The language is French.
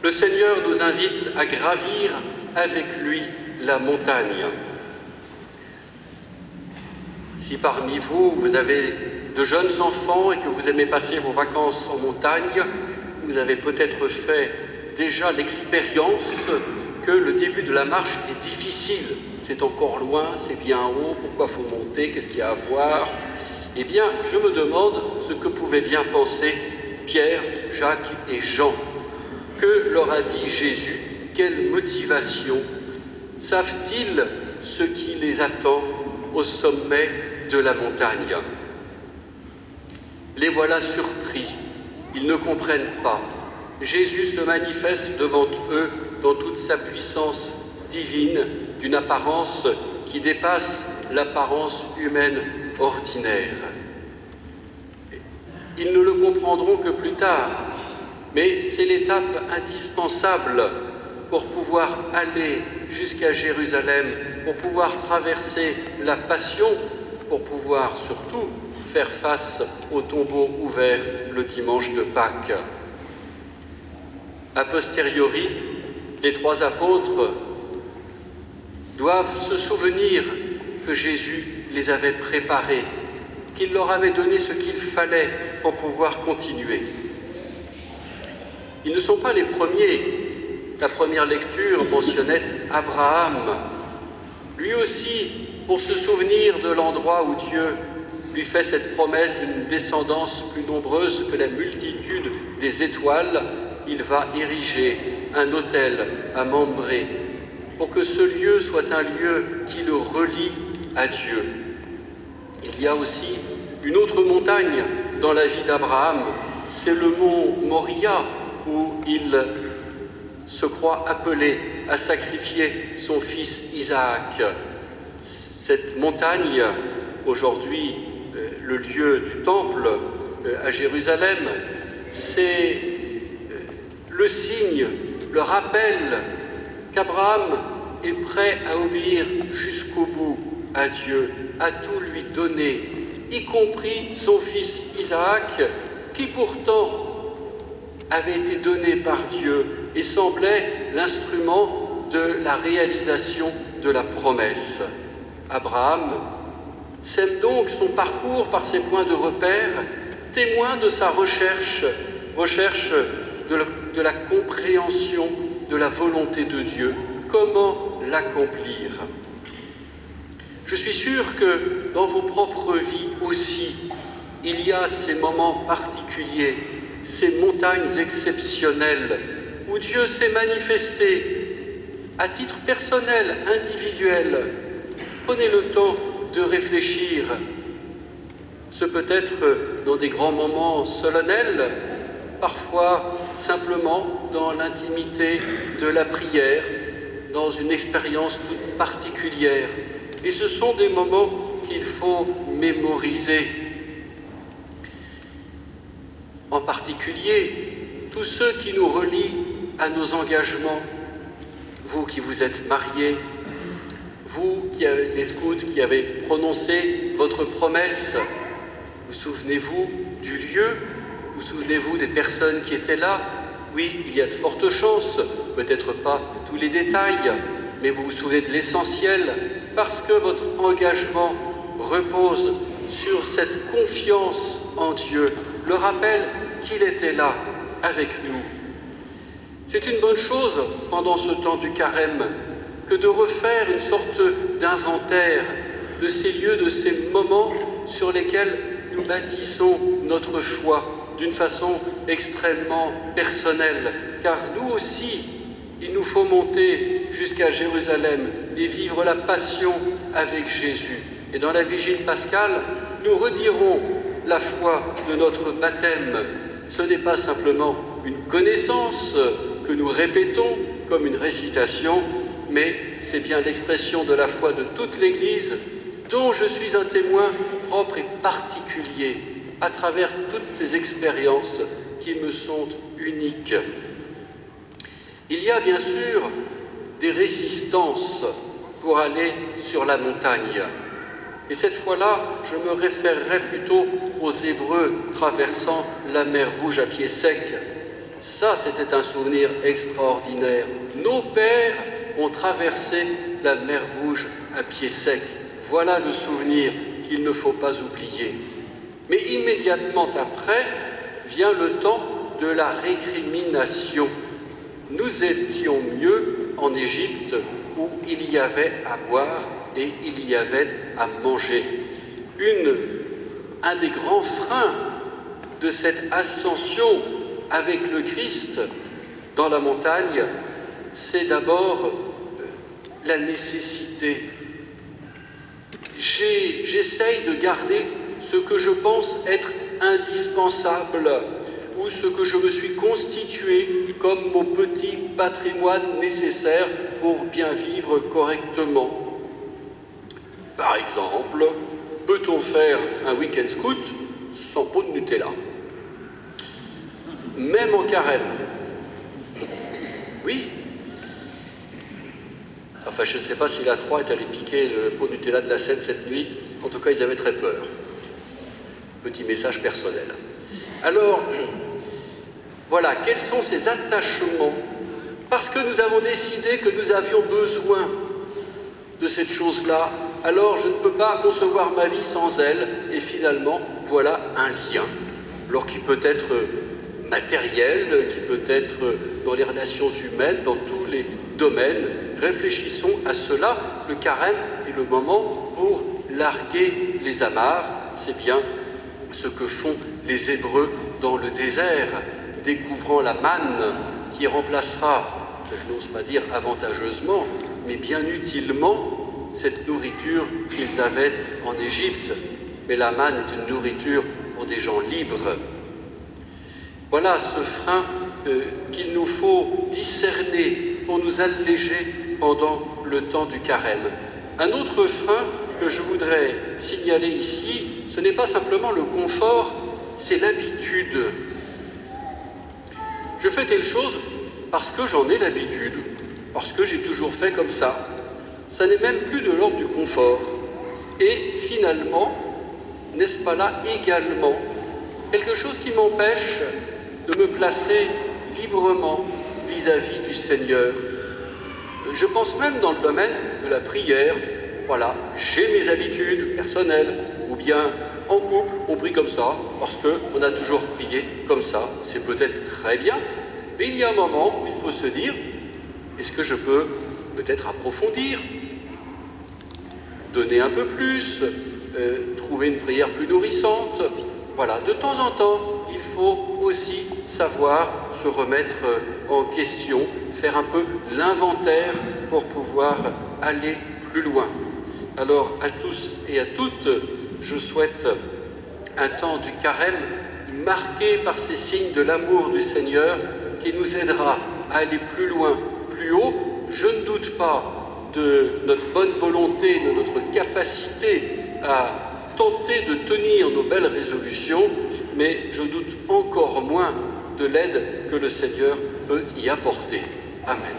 Le Seigneur nous invite à gravir avec lui la montagne. Si parmi vous, vous avez de jeunes enfants et que vous aimez passer vos vacances en montagne, vous avez peut-être fait déjà l'expérience que le début de la marche est difficile. C'est encore loin, c'est bien haut, pourquoi faut monter, qu'est-ce qu'il y a à voir? Eh bien, je me demande ce que pouvaient bien penser Pierre, Jacques et Jean. Que leur a dit Jésus? Quelle motivation? Savent-ils ce qui les attend au sommet de la montagne? Les voilà surpris, ils ne comprennent pas. Jésus se manifeste devant eux dans toute sa puissance divine, d'une apparence qui dépasse l'apparence humaine ordinaire. Ils ne le comprendront que plus tard, mais c'est l'étape indispensable pour pouvoir aller jusqu'à Jérusalem, pour pouvoir traverser la Passion, pour pouvoir surtout faire face au tombeau ouvert le dimanche de Pâques. A posteriori, les trois apôtres doivent se souvenir que Jésus les avait préparés, qu'il leur avait donné ce qu'il fallait pour pouvoir continuer. Ils ne sont pas les premiers. La première lecture mentionnait Abraham. Lui aussi, pour se souvenir de l'endroit où Dieu lui fait cette promesse d'une descendance plus nombreuse que la multitude des étoiles, il va ériger un autel à Mambré pour que ce lieu soit un lieu qui le relie à Dieu. Il y a aussi une autre montagne dans la vie d'Abraham, c'est le mont Moria, où il se croit appelé à sacrifier son fils Isaac. Cette montagne, aujourd'hui le lieu du temple à Jérusalem, c'est le signe, le rappel qu'Abraham est prêt à obéir jusqu'au bout à Dieu, à tout lui donner, y compris son fils Isaac, qui pourtant avait été donné par Dieu et semblait l'instrument de la réalisation de la promesse. Abraham sème donc son parcours par ses points de repère, témoin de sa recherche de la compréhension de la volonté de Dieu. Comment l'accomplir? Je suis sûr que dans vos propres vies aussi, il y a ces moments particuliers, ces montagnes exceptionnelles où Dieu s'est manifesté à titre personnel, individuel. Prenez le temps de réfléchir. Ce peut être dans des grands moments solennels, parfois simplement dans l'intimité de la prière, dans une expérience toute particulière. Et ce sont des moments qu'il faut mémoriser. En particulier, tous ceux qui nous relient à nos engagements, vous qui vous êtes mariés, vous, les scouts qui avez prononcé votre promesse, vous souvenez-vous du lieu? Vous souvenez-vous des personnes qui étaient là? Oui, il y a de fortes chances, peut-être pas tous les détails, mais vous vous souvenez de l'essentiel, parce que votre engagement repose sur cette confiance en Dieu, le rappel qu'il était là avec nous. C'est une bonne chose pendant ce temps du carême que de refaire une sorte d'inventaire de ces lieux, de ces moments sur lesquels nous bâtissons notre foi d'une façon extrêmement personnelle, car nous aussi, il nous faut monter jusqu'à Jérusalem et vivre la Passion avec Jésus. Et dans la Vigile pascale, nous redirons la foi de notre baptême. Ce n'est pas simplement une connaissance que nous répétons comme une récitation, mais c'est bien l'expression de la foi de toute l'Église, dont je suis un témoin propre et particulier à travers toutes ces expériences qui me sont uniques. Il y a bien sûr des résistances pour aller sur la montagne. Et cette fois-là, je me référerai plutôt aux Hébreux traversant la mer Rouge à pied sec. Ça, c'était un souvenir extraordinaire. Nos pères ont traversé la mer Rouge à pied sec. Voilà le souvenir qu'il ne faut pas oublier. Mais immédiatement après, vient le temps de la récrimination. Nous étions mieux en Égypte où il y avait à boire et il y avait à manger. Un des grands freins de cette ascension avec le Christ dans la montagne, c'est d'abord la nécessité. J'essaye de garder ce que je pense être indispensable ou ce que je me suis constitué comme mon petit patrimoine nécessaire pour bien vivre correctement. Par exemple, peut-on faire un week-end scout sans pot de Nutella? Même en carême. Oui. Enfin, je ne sais pas si la 3 est allée piquer le pot de Nutella de la Seine cette nuit. En tout cas, ils avaient très peur. Petit message personnel. Alors, voilà, quels sont ces attachements? Parce que nous avons décidé que nous avions besoin de cette chose-là, alors je ne peux pas concevoir ma vie sans elle, et finalement, voilà un lien. Alors qui peut être matériel, qui peut être dans les relations humaines, dans tous les domaines. Réfléchissons à cela. Le carême est le moment pour larguer les amarres. C'est bien ce que font les Hébreux dans le désert, découvrant la manne qui remplacera, je n'ose pas dire avantageusement, mais bien utilement, cette nourriture qu'ils avaient en Égypte. Mais la manne est une nourriture pour des gens libres. Voilà ce frein qu'il nous faut discerner pour nous alléger pendant le temps du carême. Un autre frein que je voudrais signaler ici, ce n'est pas simplement le confort, c'est l'habitude. Je fais telle chose parce que j'en ai l'habitude, parce que j'ai toujours fait comme ça. Ça n'est même plus de l'ordre du confort. Et finalement, n'est-ce pas là également quelque chose qui m'empêche de me placer librement vis-à-vis du Seigneur? Je pense même dans le domaine de la prière. Voilà, j'ai mes habitudes personnelles, ou bien en couple, on prie comme ça, parce qu'on a toujours prié comme ça. C'est peut-être très bien, mais il y a un moment où il faut se dire, est-ce que je peux peut-être approfondir, donner un peu plus, trouver une prière plus nourrissante? Voilà, de temps en temps, il faut aussi savoir se remettre en question, faire un peu l'inventaire pour pouvoir aller plus loin. Alors, à tous et à toutes, je souhaite un temps du carême marqué par ces signes de l'amour du Seigneur qui nous aidera à aller plus loin, plus haut. Je ne doute pas de notre bonne volonté, de notre capacité à tenter de tenir nos belles résolutions, mais je doute encore moins de l'aide que le Seigneur peut y apporter. Amen.